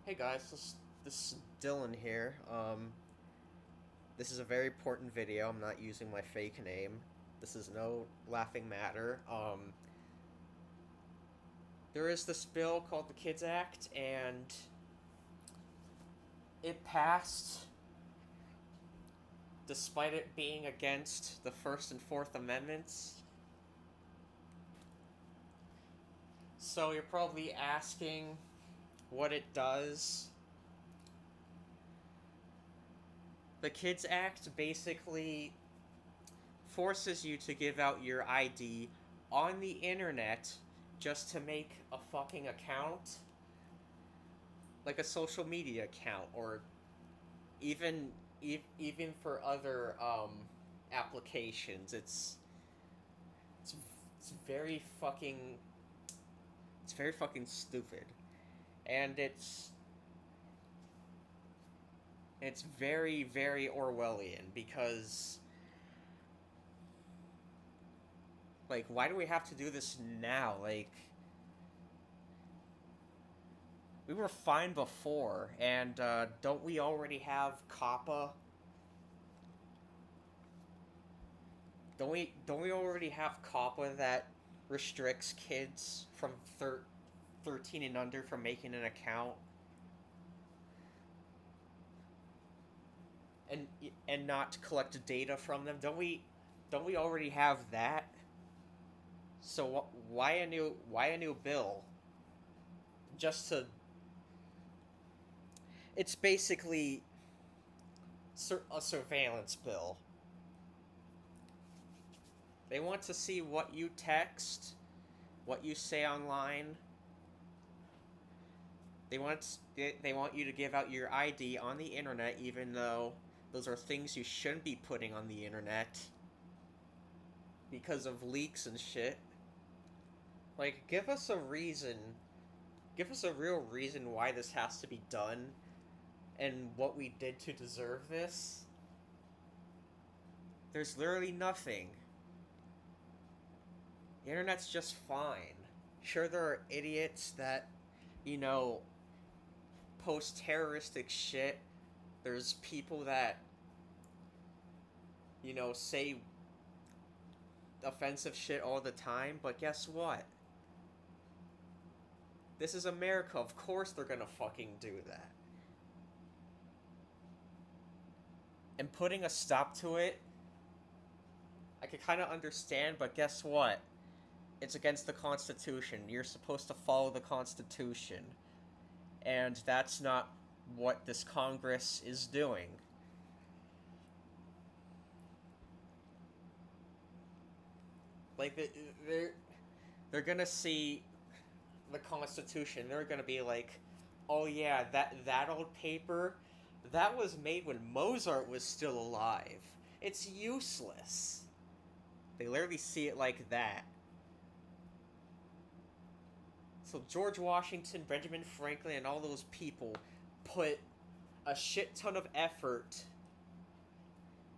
Hey guys, this is Dylan here. This is a very important video. I'm not using my fake name. This is no laughing matter. There is this bill called the Kids Act, and it passed despite it being against the First and Fourth Amendments. So you're probably asking what it does. The Kids Act basically forces you to give out your ID on the internet just to make a fucking account, like a social media account, or even for other applications. It's it's very fucking it's very fucking stupid, and it's very Orwellian because, like, why do we have to do this now? Like, we were fine before, and don't we already have COPPA? Don't we already have COPPA that restricts kids from 13 and under from making an account and and not collect data from them? Don't we already have that? So why a new bill? Just to It's basically a surveillance bill. They want to see what you text, what you say online. They want you to give out your ID on the internet, even though those are things you shouldn't be putting on the internet because of leaks and shit. Like, give us a reason. Give us a real reason why this has to be done and what we did to deserve this. There's literally nothing. The internet's just fine. Sure, there are idiots that, you know, post terroristic shit. There's people that, say offensive shit all the time, but guess what? This is America. Of course they're gonna fucking do that. And putting a stop to it, I could kind of understand, but guess what? It's against the Constitution. You're supposed to follow the Constitution. And that's not what this Congress is doing. Like, they're gonna see the Constitution. They're gonna be like, oh yeah, that old paper, that was made when Mozart was still alive. It's useless. They literally see it like that. So George Washington, Benjamin Franklin, and all those people put a shit ton of effort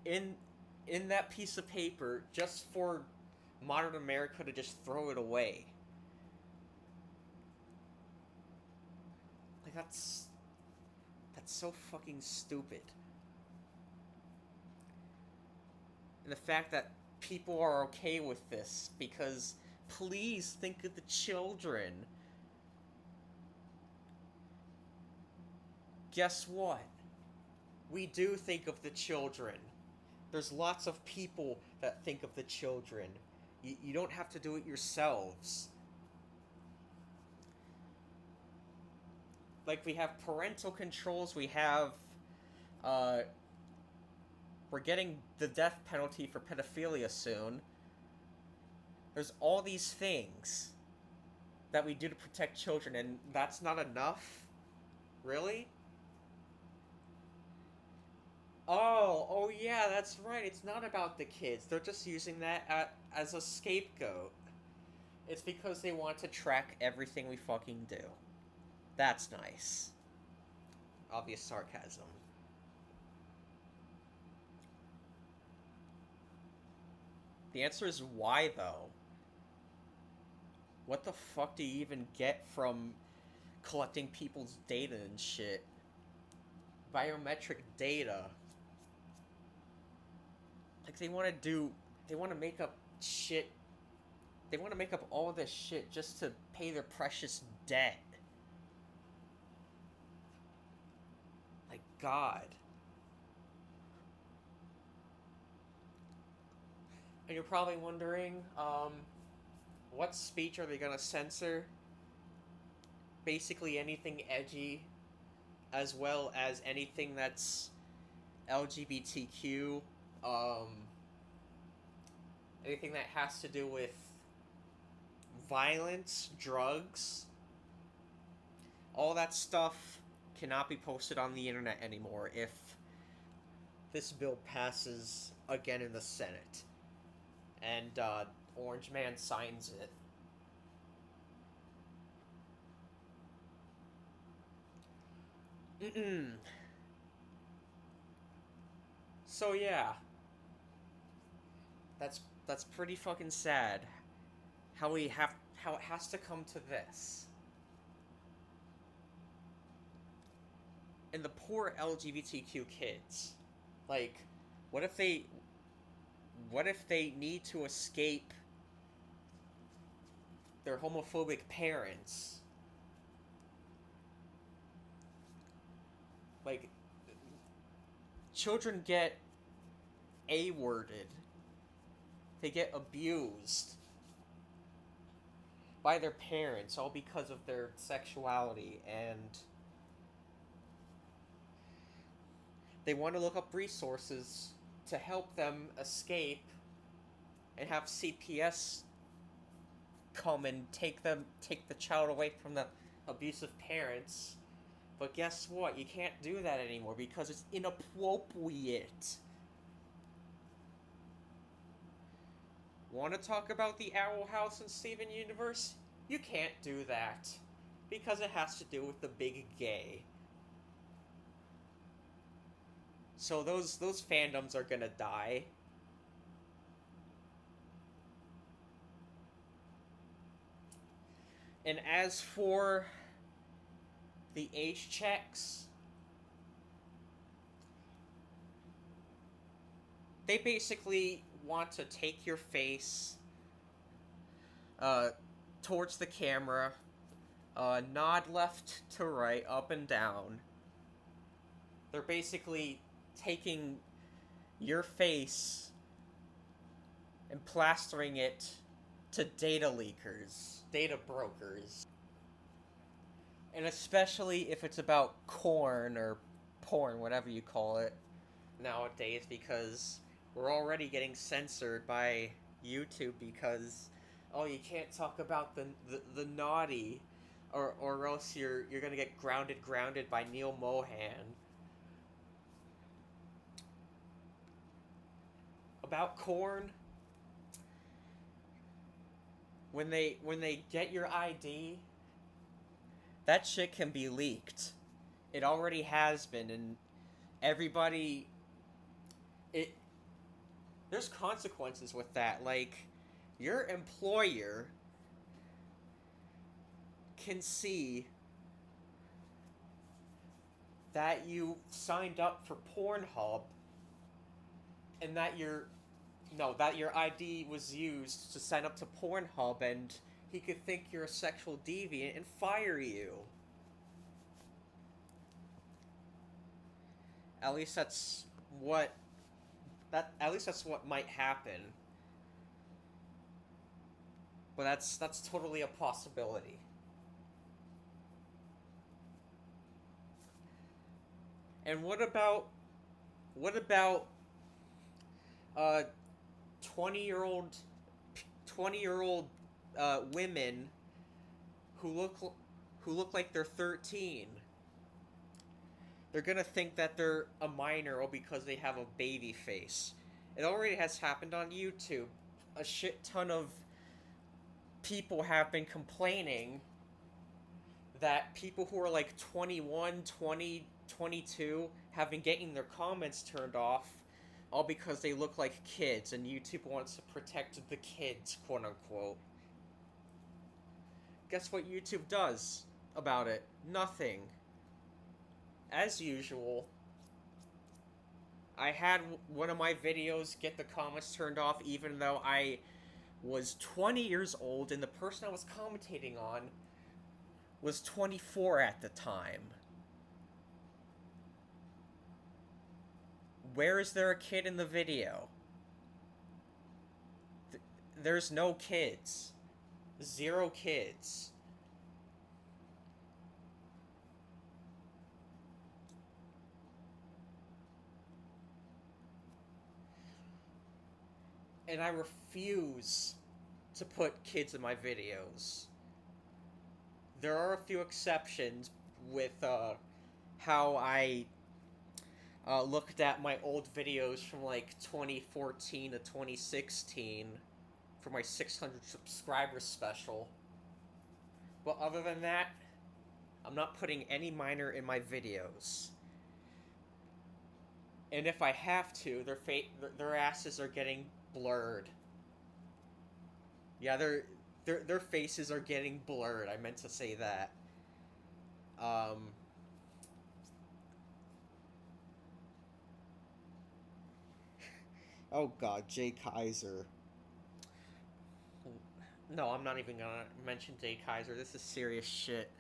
in in that piece of paper just for modern America to just throw it away. Like, that's so fucking stupid. And the fact that people are okay with this because, please think of the children. Guess what? We do think of the children. There's lots of people that think of the children. You don't have to do it yourselves. Like, we have parental controls, uh, we're getting the death penalty for pedophilia soon. There's all these things that we do to protect children, and that's not enough? Really? Oh yeah, that's right. It's not about the kids. They're just using that as a scapegoat. It's because they want to track everything we fucking do. That's nice. Obvious sarcasm. The answer is why, though? What the fuck do you even get from collecting people's data and shit. Biometric data. Like, they want to make up shit. They want to make up all this shit just to pay their precious debt. Like, God. And you're probably wondering, what speech are they gonna censor? Basically anything edgy, as well as anything that's LGBTQ, um, anything that has to do with violence, drugs, all that stuff cannot be posted on the internet anymore if this bill passes again in the Senate. And Orange Man signs it. So yeah, that's pretty fucking sad. How it has to come to this. And the poor LGBTQ kids, like, what if they need to escape their homophobic parents? Like, children get A-worded. They get abused by their parents, all because of their sexuality, and they want to look up resources to help them escape and have CPS come and take the child away from the abusive parents. But guess what? You can't do that anymore because it's inappropriate. Want to talk about the Owl House in Steven Universe? You can't do that because it has to do with the big gay. So those fandoms are gonna die. And as for the age checks, they basically want to take your face towards the camera, nod left to right, up and down. They're basically taking your face and plastering it to data leakers, data brokers. And especially if it's about corn or porn, whatever you call it, nowadays, because we're already getting censored by YouTube because, oh, you can't talk about the naughty, or else you're gonna get grounded by Neil Mohan. About corn, when they get your ID, that shit can be leaked. It already has been, and everybody, it there's consequences with that. Like, your employer can see that you signed up for Pornhub and that your ID was used to sign up to Pornhub, and he could think you're a sexual deviant and fire you. At least that's what might happen. But that's totally a possibility. And what about 20-year-old 20-year-old women who look like they're 13? They're gonna think that they're a minor, or because they have a baby face. It already has happened on YouTube. A shit ton of people have been complaining that people who are like 21, 20, 22 have been getting their comments turned off, all because they look like kids, and YouTube wants to protect the kids, quote unquote. Guess what YouTube does? about it. Nothing. As usual, I had one of my videos get the comments turned off even though I was 20 years old and the person I was commentating on was 24 at the time. Where is there a kid in the video? There's no kids. 0 kids. And I refuse to put kids in my videos. There are a few exceptions with how I looked at my old videos from like 2014 to 2016 for my 600 subscribers special. But other than that, I'm not putting any minor in my videos. And if I have to, their asses are getting blurred. Yeah, their faces are getting blurred. I meant to say that. Oh God, Jay Kaiser. No, I'm not even gonna mention Jay Kaiser. This is serious shit.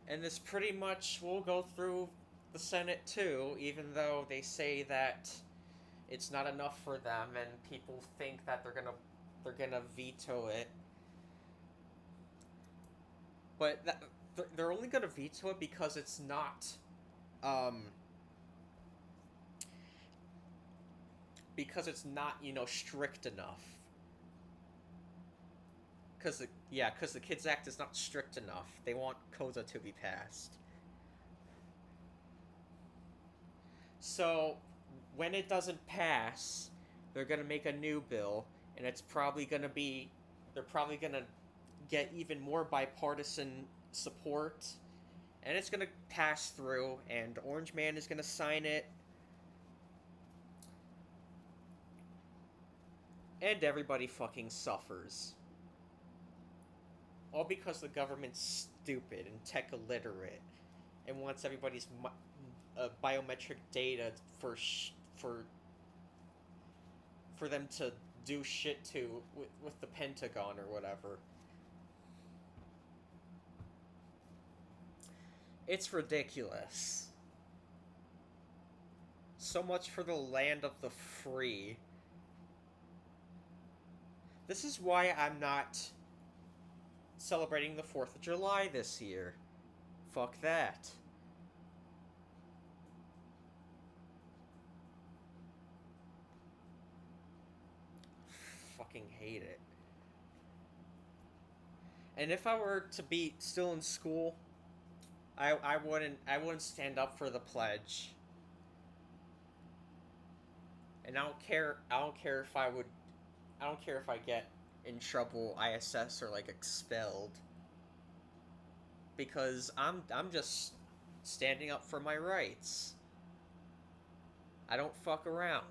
And this pretty much will go through the Senate too, even though they say that it's not enough for them, and people think that they're gonna veto it. But they're only gonna veto it because it's not, um, strict enough. Because the Kids Act is not strict enough. They want COSA to be passed. So, when it doesn't pass, they're gonna make a new bill, and it's probably gonna be. They're probably gonna get even more bipartisan support, and it's gonna pass through, and Orange Man is gonna sign it, and everybody fucking suffers. All because the government's stupid and tech illiterate and wants everybody's biometric data for them to do shit to with the Pentagon or whatever. It's ridiculous. So much for the land of the free. This is why I'm not celebrating the 4th of July this year. Fuck that. Fucking hate it. And if I were to be still in school, I wouldn't stand up for the pledge. And I don't care if I get in trouble, ISS, or like expelled. Because I'm just standing up for my rights. I don't fuck around.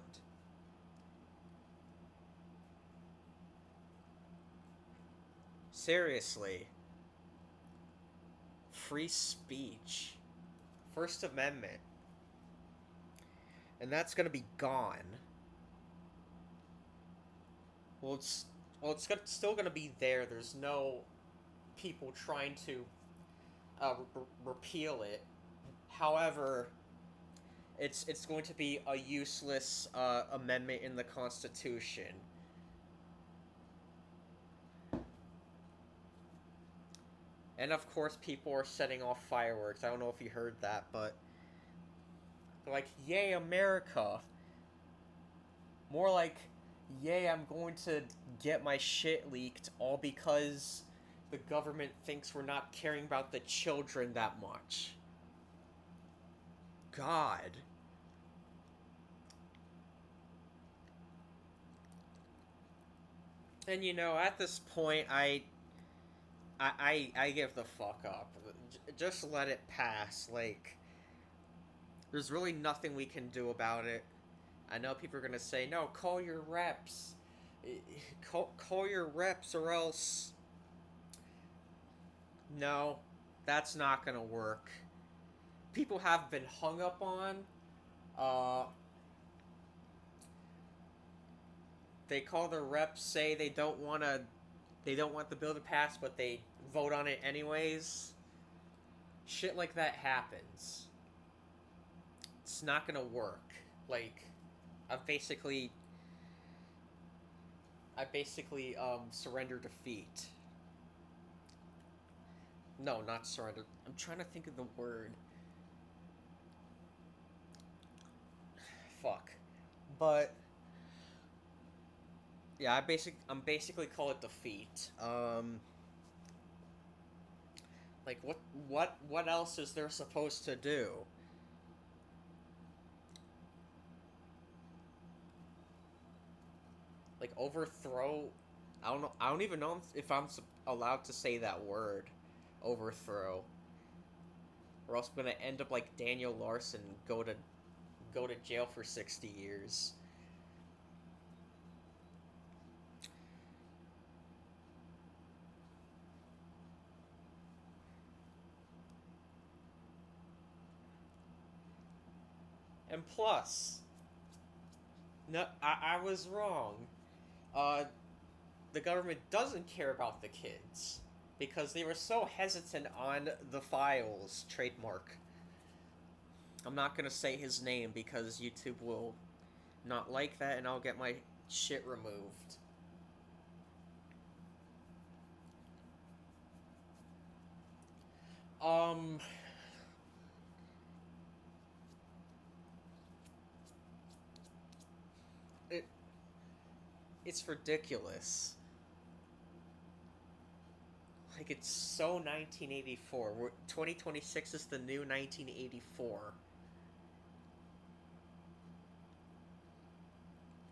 Seriously. Free speech. First Amendment. And that's gonna be gone. Well, it's still gonna be there. There's no people trying to repeal it. However, it's going to be a useless amendment in the Constitution. And of course, people are setting off fireworks. I don't know if you heard that, but they're like, "Yay, America!" More like, "Yay, I'm going to get my shit leaked," all because the government thinks we're not caring about the children that much. God. And at this point, I give the fuck up. Just let it pass. Like, there's really nothing we can do about it. I know people are gonna say, no, call your reps. Call your reps or else. No, that's not gonna work. People have been hung up on. Uh, they call their reps, say they don't want the bill to pass, but they vote on it anyways. Shit like that happens. It's not gonna work. Like, I've basically, surrender defeat. No, not surrender. I'm trying to think of the word. Fuck. But yeah, I'm basically call it defeat. Like what else is there supposed to do? Like overthrow? I don't know. I don't even know if I'm allowed to say that word, overthrow. Or else I'm gonna end up like Daniel Larson, go to jail for 60 years. And plus, no, I was wrong. Uh, the government doesn't care about the kids because they were so hesitant on the files trademark. I'm not gonna say his name because YouTube will not like that and I'll get my shit removed. Um, it it's ridiculous. Like it's so 1984. 2026 is the new 1984.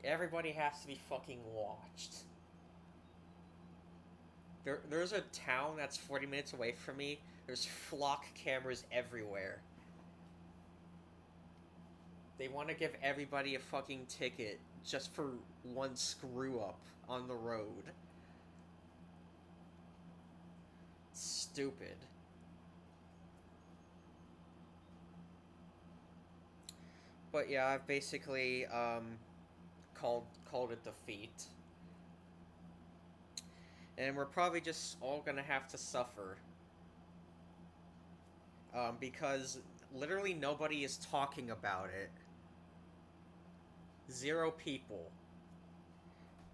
Everybody has to be fucking watched. There's a town that's 40 minutes away from me. There's flock cameras everywhere. They want to give everybody a fucking ticket just for one screw up on the road. Stupid. But yeah, I've basically called it defeat, and we're probably just all gonna have to suffer. Because literally nobody is talking about it. Zero people.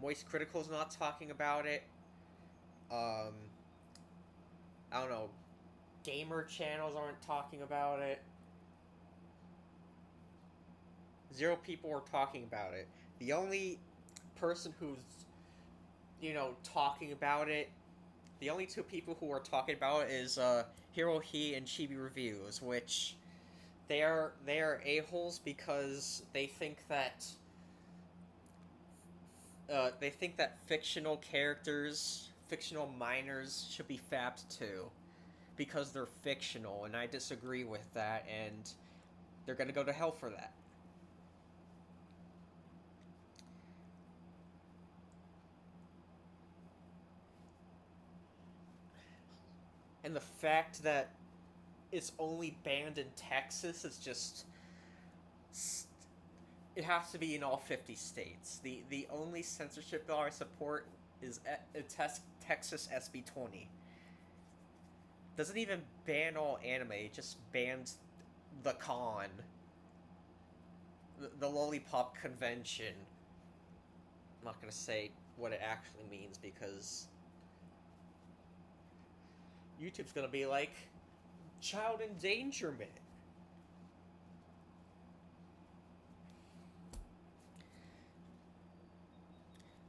Moist Critical's not talking about it. Um, I don't know. Gamer channels aren't talking about it. Zero people are talking about it. The only person who's, talking about it, the only two people who are talking about it is Hero He and Chibi Reviews, which they are a-holes because they think that fictional characters, fictional minors should be fapped too because they're fictional, and I disagree with that, and they're gonna go to hell for that. And the fact that it's only banned in Texas is just it has to be in all 50 states. The only censorship bill I support is Texas SB 20. Doesn't even ban all anime, it just bans the con, the Lollipop Convention. I'm not gonna say what it actually means because YouTube's gonna be like child endangerment.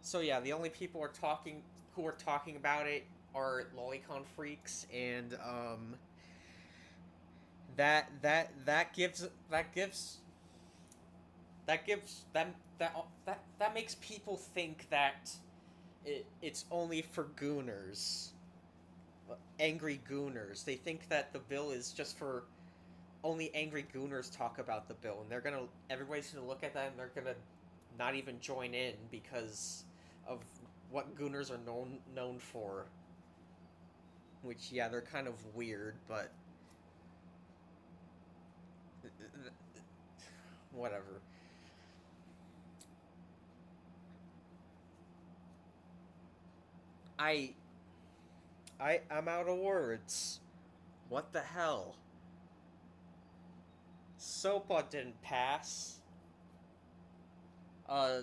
So yeah, the only people who are talking about it are lolicon freaks, and that gives that makes people think that it's only for gooners, angry gooners. They think that the bill is just for only angry gooners talk about the bill, and everybody's gonna look at that and they're gonna not even join in because of what Gooners are known for. Which, yeah, they're kind of weird, but whatever. I I'm out of words. What the hell? SOPA didn't pass. Uh,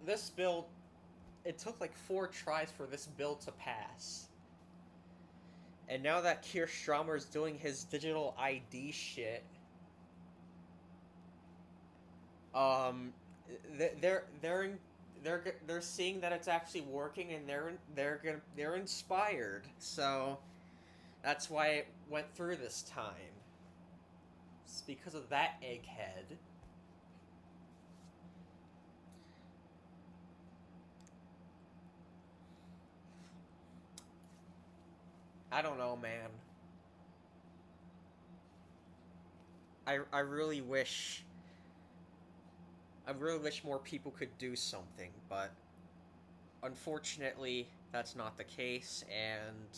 this bill, it took like 4 tries for this bill to pass. And now that Keir Starmer's doing his digital ID shit, um, they're seeing that it's actually working, and they're inspired. So that's why it went through this time. It's because of that egghead. I don't know, man. I really wish more people could do something, but unfortunately that's not the case, and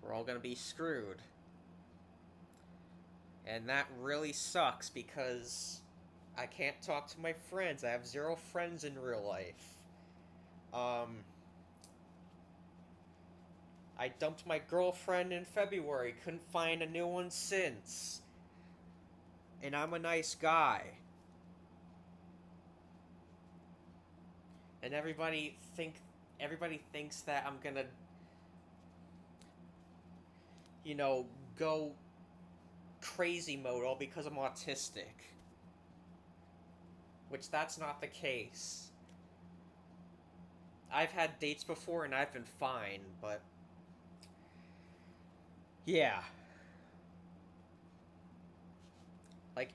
we're all gonna be screwed. And that really sucks because I can't talk to my friends. I have 0 friends in real life. Um, I dumped my girlfriend in February, couldn't find a new one since. And I'm a nice guy. And everybody thinks that I'm gonna, you know, go crazy mode all because I'm autistic. Which that's not the case. I've had dates before and I've been fine, but yeah. Like,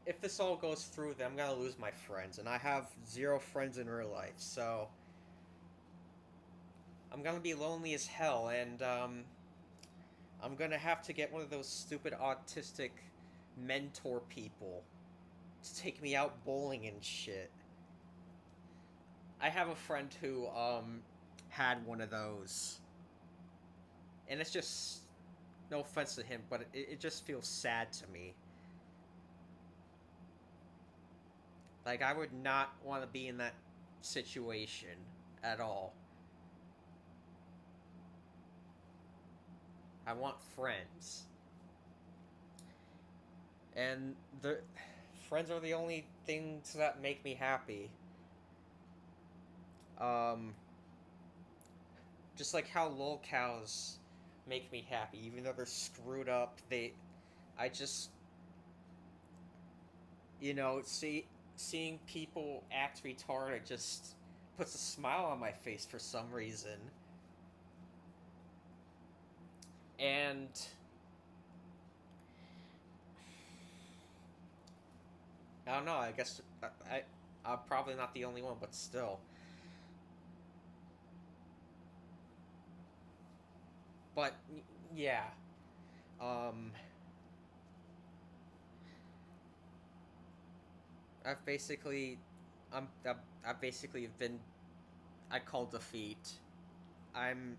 if this all goes through, then I'm gonna lose my friends, and I have 0 friends in real life, so I'm gonna be lonely as hell, and I'm gonna have to get one of those stupid autistic mentor people to take me out bowling and shit. I have a friend who had one of those, and it's just, no offense to him, but it just feels sad to me. Like, I would not want to be in that situation at all. I want friends. And the friends are the only things that make me happy. Um, just like how lolcows make me happy, even though they're screwed up. I just, seeing people act retarded just puts a smile on my face for some reason. And I don't know. I guess I'm probably not the only one, but still. But yeah, um, I've basically, I've basically been, I call defeat. I'm,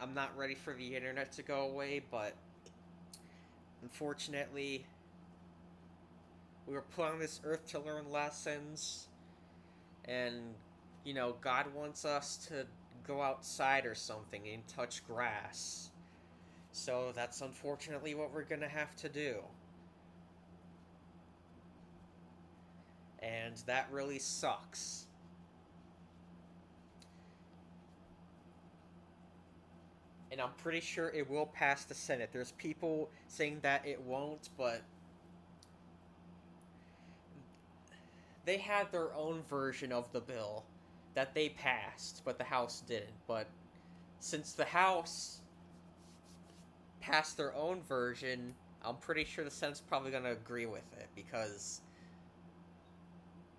I'm not ready for the internet to go away, but unfortunately, we were put on this earth to learn lessons, and God wants us to go outside or something and touch grass. So that's unfortunately what we're gonna have to do. And that really sucks. And I'm pretty sure it will pass the Senate. There's people saying that it won't, but they had their own version of the bill that they passed, but the House didn't. But since the House passed their own version, I'm pretty sure the Senate's probably going to agree with it because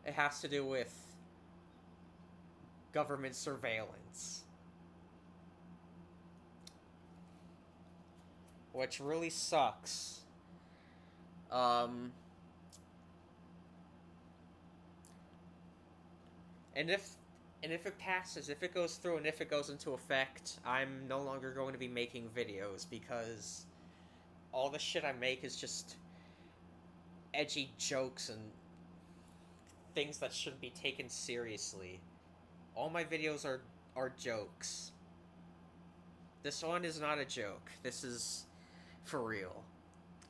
it has to do with government surveillance. Which really sucks. Um, And if it passes, if it goes through, and if it goes into effect, I'm no longer going to be making videos because all the shit I make is just edgy jokes and things that shouldn't be taken seriously. All my videos are jokes. This one is not a joke. This is for real.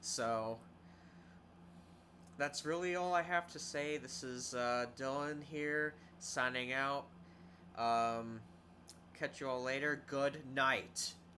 So that's really all I have to say. This is Dylan here, signing out. Catch you all later. Good night.